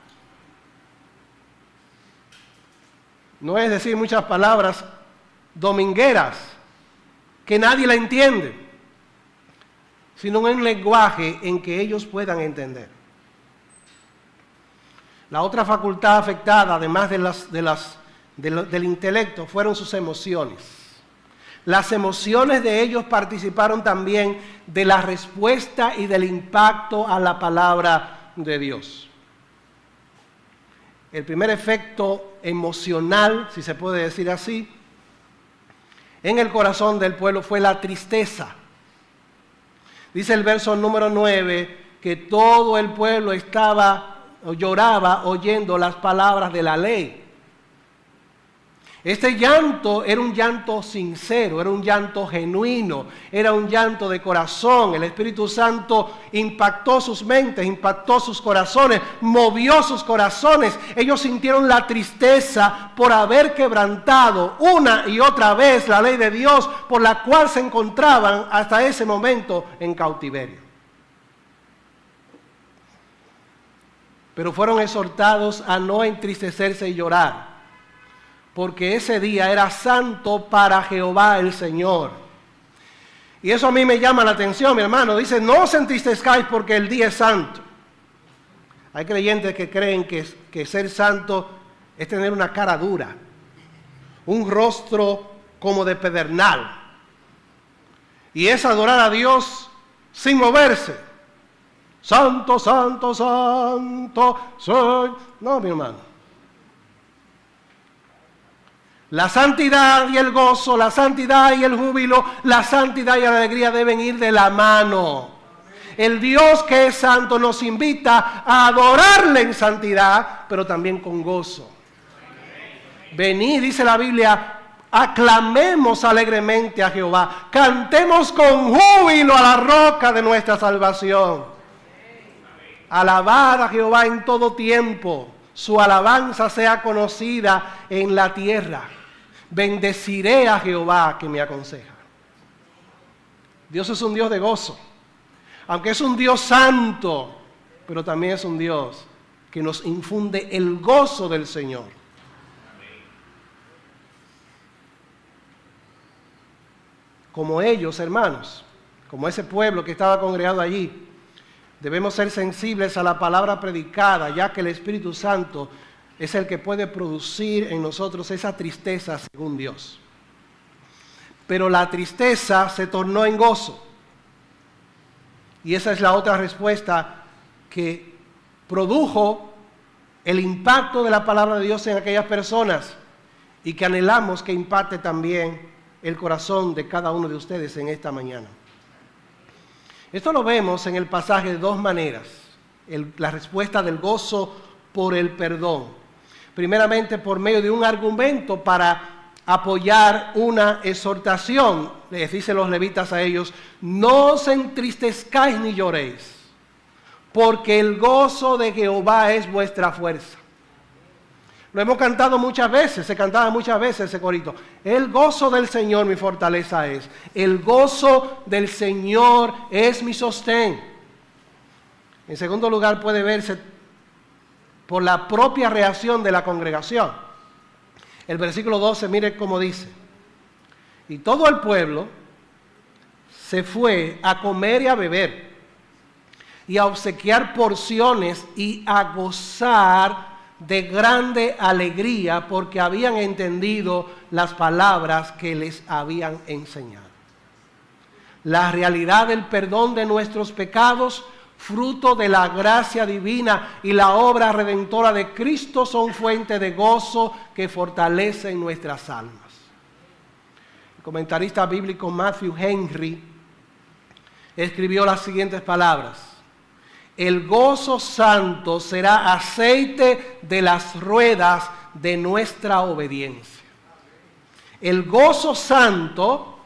No es decir muchas palabras domingueras que nadie la entiende, sino en un lenguaje en que ellos puedan entender. La otra facultad afectada, además del intelecto, fueron sus emociones. Las emociones de ellos participaron también de la respuesta y del impacto a la palabra de Dios. El primer efecto emocional, si se puede decir así, en el corazón del pueblo fue la tristeza. Dice el verso número 9 que todo el pueblo lloraba oyendo las palabras de la ley. Este llanto era un llanto sincero, era un llanto genuino, era un llanto de corazón. El Espíritu Santo impactó sus mentes, impactó sus corazones, movió sus corazones. Ellos sintieron la tristeza por haber quebrantado una y otra vez la ley de Dios, por la cual se encontraban hasta ese momento en cautiverio. Pero fueron exhortados a no entristecerse y llorar, porque ese día era santo para Jehová el Señor. Y eso a mí me llama la atención, mi hermano. Dice, no os entristezcáis porque el día es santo. Hay creyentes que creen que ser santo es tener una cara dura, un rostro como de pedernal, y es adorar a Dios sin moverse. Santo, santo, santo soy. No, mi hermano. La santidad y el gozo, la santidad y el júbilo, la santidad y la alegría deben ir de la mano. El Dios que es santo nos invita a adorarle en santidad, pero también con gozo. Venid, dice la Biblia, aclamemos alegremente a Jehová, cantemos con júbilo a la roca de nuestra salvación. Alabad a Jehová en todo tiempo, su alabanza sea conocida en la tierra. Bendeciré a Jehová que me aconseja. Dios es un Dios de gozo, aunque es un Dios santo, pero también es un Dios que nos infunde el gozo del Señor. Como ellos, hermanos, como ese pueblo que estaba congregado allí, debemos ser sensibles a la palabra predicada, ya que el Espíritu Santo es el que puede producir en nosotros esa tristeza según Dios. Pero la tristeza se tornó en gozo. Y esa es la otra respuesta que produjo el impacto de la palabra de Dios en aquellas personas y que anhelamos que impacte también el corazón de cada uno de ustedes en esta mañana. Esto lo vemos en el pasaje de dos maneras. La respuesta del gozo por el perdón. Primeramente por medio de un argumento para apoyar una exhortación. Les dicen los levitas a ellos: no os entristezcáis ni lloréis, porque el gozo de Jehová es vuestra fuerza. Lo hemos cantado muchas veces, se cantaba muchas veces ese corito. El gozo del Señor mi fortaleza es. El gozo del Señor es mi sostén. En segundo lugar, puede verse por la propia reacción de la congregación. El versículo 12, mire cómo dice: y todo el pueblo se fue a comer y a beber, y a obsequiar porciones y a gozar de grande alegría, porque habían entendido las palabras que les habían enseñado. La realidad del perdón de nuestros pecados, fruto de la gracia divina y la obra redentora de Cristo, son fuente de gozo que fortalecen nuestras almas. El comentarista bíblico Matthew Henry escribió las siguientes palabras: el gozo santo será aceite de las ruedas de nuestra obediencia. El gozo santo,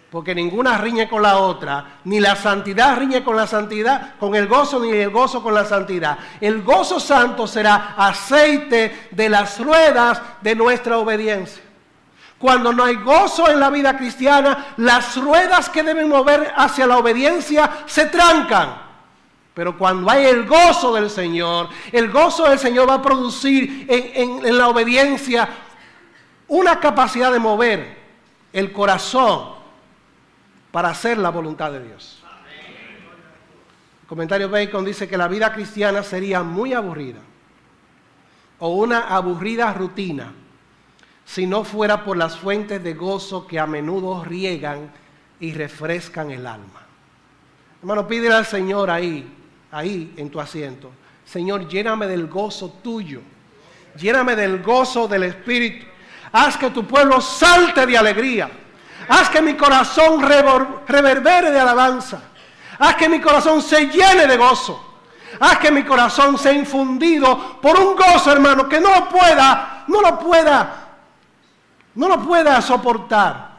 porque ninguna riñe con la otra, ni la santidad riñe con la santidad, con el gozo, ni el gozo con la santidad. El gozo santo será aceite de las ruedas de nuestra obediencia. Cuando no hay gozo en la vida cristiana, las ruedas que deben mover hacia la obediencia se trancan. Pero cuando hay el gozo del Señor va a producir en la obediencia una capacidad de mover el corazón para hacer la voluntad de Dios. El comentario Bacon dice que la vida cristiana sería muy aburrida, o una aburrida rutina, si no fuera por las fuentes de gozo que a menudo riegan y refrescan el alma. Hermano, pídele al Señor ahí en tu asiento: Señor, lléname del gozo tuyo, lléname del gozo del Espíritu. Haz que tu pueblo salte de alegría. Haz que mi corazón reverbere de alabanza. Haz que mi corazón se llene de gozo. Haz que mi corazón sea infundido por un gozo, hermano, que no lo pueda soportar.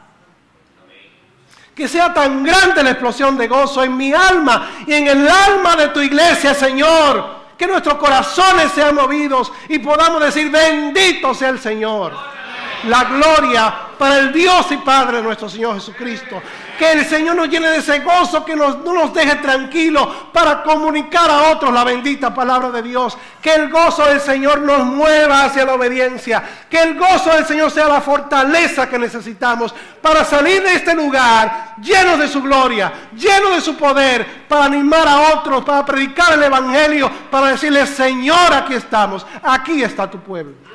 Que sea tan grande la explosión de gozo en mi alma y en el alma de tu iglesia, Señor, que nuestros corazones sean movidos y podamos decir: bendito sea el Señor. La gloria para el Dios y Padre de nuestro Señor Jesucristo. Que el Señor nos llene de ese gozo, que no nos deje tranquilos para comunicar a otros la bendita palabra de Dios. Que el gozo del Señor nos mueva hacia la obediencia. Que el gozo del Señor sea la fortaleza que necesitamos para salir de este lugar llenos de su gloria, llenos de su poder, para animar a otros, para predicar el Evangelio, para decirle: Señor, aquí estamos, aquí está tu pueblo.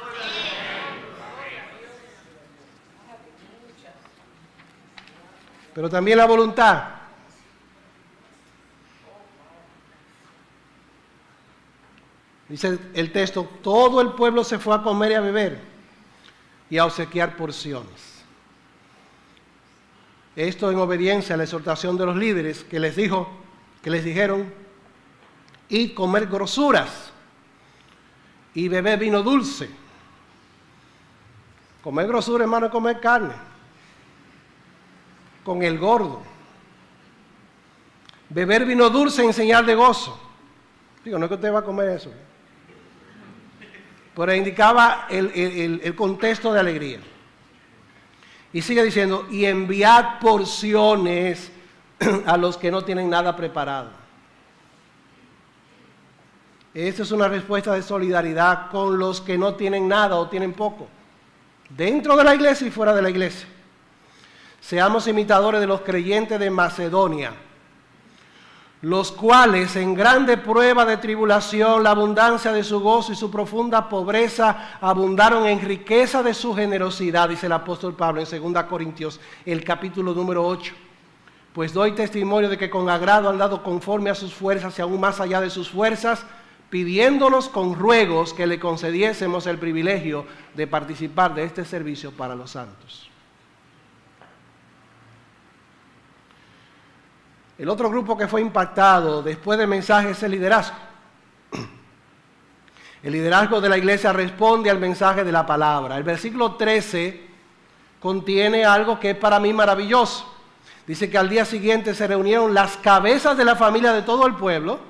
Pero también la voluntad. Dice el texto: todo el pueblo se fue a comer y a beber y a obsequiar porciones. Esto en obediencia a la exhortación de los líderes que les dijeron: y comer grosuras y beber vino dulce. Comer grosura, hermano, es comer carne con el gordo. Beber vino dulce en señal de gozo. Digo, no es que usted va a comer eso, pero indicaba el contexto de alegría. Y sigue diciendo: y enviad porciones a los que no tienen nada preparado. Esta es una respuesta de solidaridad con los que no tienen nada o tienen poco, dentro de la iglesia y fuera de la iglesia. Seamos imitadores de los creyentes de Macedonia, los cuales en grande prueba de tribulación, la abundancia de su gozo y su profunda pobreza abundaron en riqueza de su generosidad, dice el apóstol Pablo en 2 Corintios, el capítulo número 8. Pues doy testimonio de que con agrado han dado conforme a sus fuerzas y aún más allá de sus fuerzas, pidiéndonos con ruegos que le concediésemos el privilegio de participar de este servicio para los santos. El otro grupo que fue impactado después del mensaje es el liderazgo. El liderazgo de la iglesia responde al mensaje de la palabra. El versículo 13 contiene algo que es para mí maravilloso. Dice que al día siguiente se reunieron las cabezas de la familia de todo el pueblo,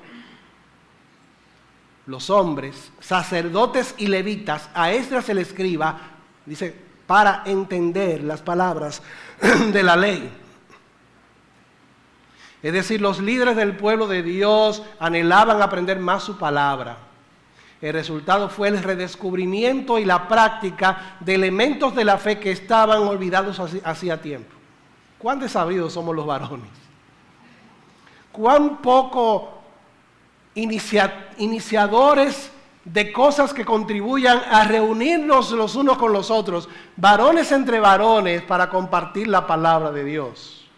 los hombres, sacerdotes y levitas, a Esdras el escriba, dice, para entender las palabras de la ley. Es decir, los líderes del pueblo de Dios anhelaban aprender más su palabra. El resultado fue el redescubrimiento y la práctica de elementos de la fe que estaban olvidados hacía tiempo. ¿Cuán desabridos somos los varones? ¿Cuán poco iniciadores de cosas que contribuyan a reunirnos los unos con los otros, varones entre varones, para compartir la palabra de Dios?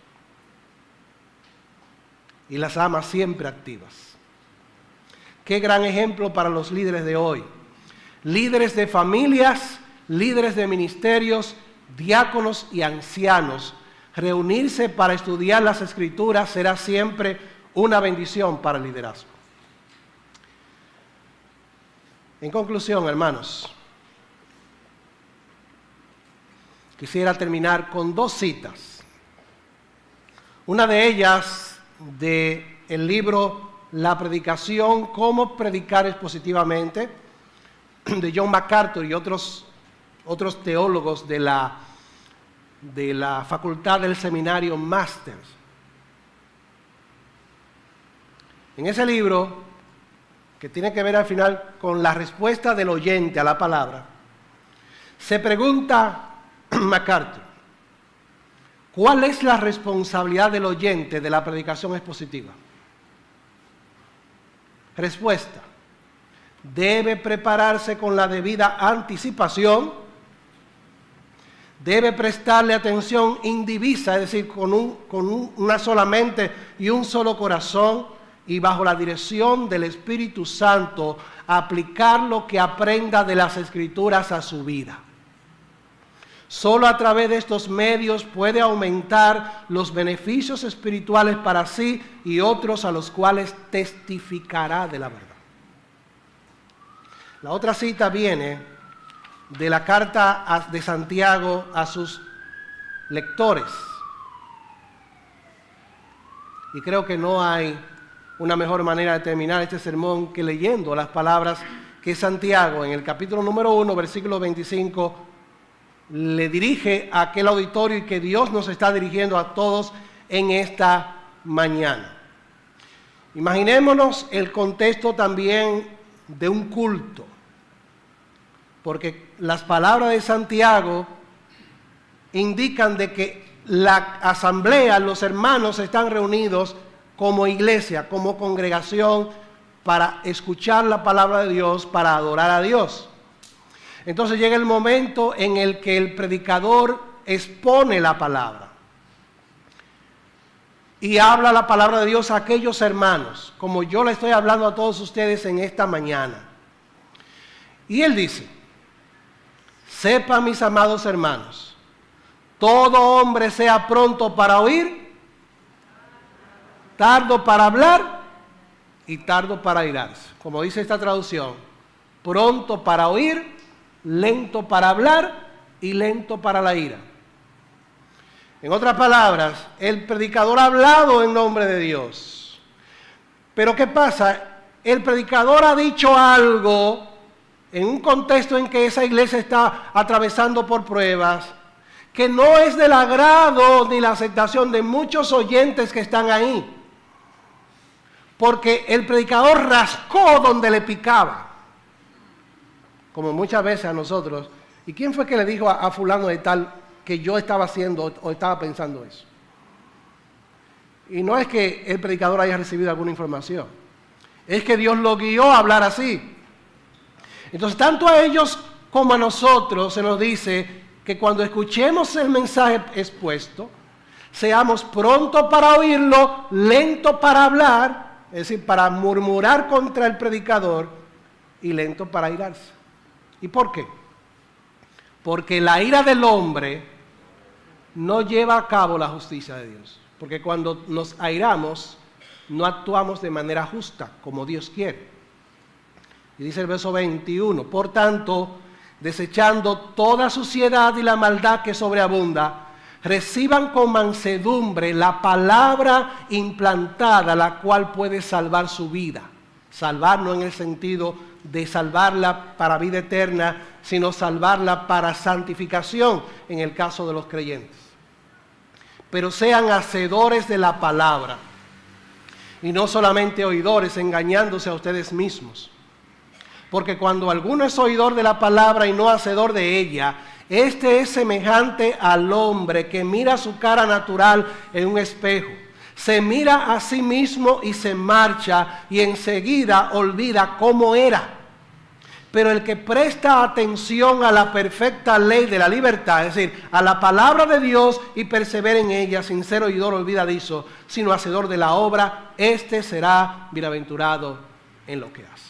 Y las amas siempre activas. Qué gran ejemplo para los líderes de hoy. Líderes de familias, líderes de ministerios, diáconos y ancianos. Reunirse para estudiar las Escrituras será siempre una bendición para el liderazgo. En conclusión, hermanos, quisiera terminar con dos citas. Una de ellas del libro La predicación, cómo predicar expositivamente, de John MacArthur y otros teólogos de la facultad del seminario Masters. En ese libro, que tiene que ver al final con la respuesta del oyente a la palabra, se pregunta MacArthur, ¿cuál es la responsabilidad del oyente de la predicación expositiva? Respuesta: debe prepararse con la debida anticipación, debe prestarle atención indivisa, es decir, con una sola mente y un solo corazón, y bajo la dirección del Espíritu Santo, aplicar lo que aprenda de las Escrituras a su vida. Solo a través de estos medios puede aumentar los beneficios espirituales para sí y otros, a los cuales testificará de la verdad. La otra cita viene de la carta de Santiago a sus lectores. Y creo que no hay una mejor manera de terminar este sermón que leyendo las palabras que Santiago, en el capítulo número 1, versículo 25, le dirige a aquel auditorio, y que Dios nos está dirigiendo a todos en esta mañana. Imaginémonos el contexto también de un culto, porque las palabras de Santiago indican de que la asamblea, los hermanos están reunidos como iglesia, como congregación, para escuchar la palabra de Dios, para adorar a Dios. Entonces llega el momento en el que el predicador expone la palabra y habla la palabra de Dios a aquellos hermanos, como yo le estoy hablando a todos ustedes en esta mañana. Y él dice: sepan, mis amados hermanos, todo hombre sea pronto para oír, tardo para hablar y tardo para airarse. Como dice esta traducción, pronto para oír, lento para hablar y lento para la ira. En otras palabras, el predicador ha hablado en nombre de Dios. Pero ¿qué pasa? El predicador ha dicho algo en un contexto en que esa iglesia está atravesando por pruebas, que no es del agrado ni la aceptación de muchos oyentes que están ahí. Porque el predicador rascó donde le picaba. Como muchas veces a nosotros. ¿Y quién fue que le dijo a fulano de tal que yo estaba haciendo o estaba pensando eso? Y no es que el predicador haya recibido alguna información. Es que Dios lo guió a hablar así. Entonces, tanto a ellos como a nosotros se nos dice que cuando escuchemos el mensaje expuesto, seamos prontos para oírlo, lento para hablar, es decir, para murmurar contra el predicador, y lento para airarse. ¿Y por qué? Porque la ira del hombre no lleva a cabo la justicia de Dios. Porque cuando nos airamos, no actuamos de manera justa, como Dios quiere. Y dice el verso 21, por tanto, desechando toda suciedad y la maldad que sobreabunda, reciban con mansedumbre la palabra implantada, la cual puede salvar su vida. Salvar no en el sentido de salvarla para vida eterna, sino salvarla para santificación en el caso de los creyentes. Pero sean hacedores de la palabra y no solamente oidores, engañándose a ustedes mismos. Porque cuando alguno es oidor de la palabra y no hacedor de ella, este es semejante al hombre que mira su cara natural en un espejo. Se mira a sí mismo y se marcha y enseguida olvida cómo era. Pero el que presta atención a la perfecta ley de la libertad, es decir, a la palabra de Dios y persevera en ella, sin ser oidor olvidadizo, sino hacedor de la obra, este será bienaventurado en lo que hace.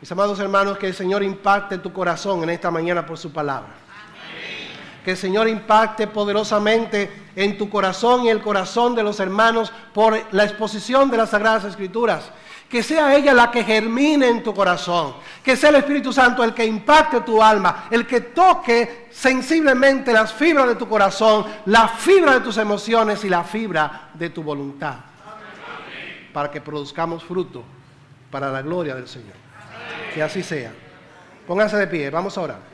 Mis amados hermanos, que el Señor impacte tu corazón en esta mañana por su palabra. Amén. Que el Señor impacte poderosamente en tu corazón y el corazón de los hermanos por la exposición de las Sagradas Escrituras. Que sea ella la que germine en tu corazón. Que sea el Espíritu Santo el que impacte tu alma, el que toque sensiblemente las fibras de tu corazón, la fibra de tus emociones y la fibra de tu voluntad. Amén. Para que produzcamos fruto para la gloria del Señor. Que así sea. Pónganse de pie, vamos a orar.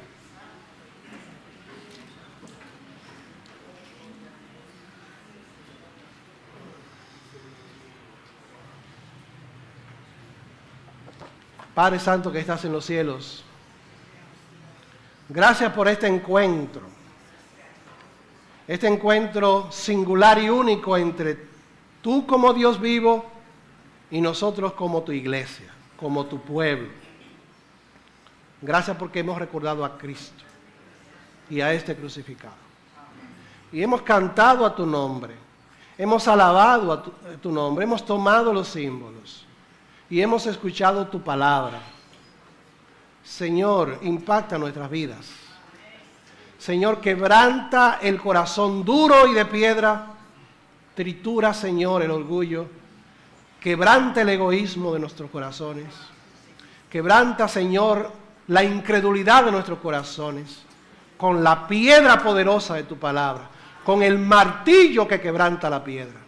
Padre Santo que estás en los cielos, gracias por este encuentro singular y único entre tú como Dios vivo y nosotros como tu iglesia, como tu pueblo. Gracias porque hemos recordado a Cristo y a este crucificado. Y hemos cantado a tu nombre, hemos alabado a tu nombre, hemos tomado los símbolos y hemos escuchado tu palabra. Señor, impacta nuestras vidas. Señor, quebranta el corazón duro y de piedra. Tritura, Señor, el orgullo. Quebranta el egoísmo de nuestros corazones. Quebranta, Señor, la incredulidad de nuestros corazones. Con la piedra poderosa de tu palabra. Con el martillo que quebranta la piedra.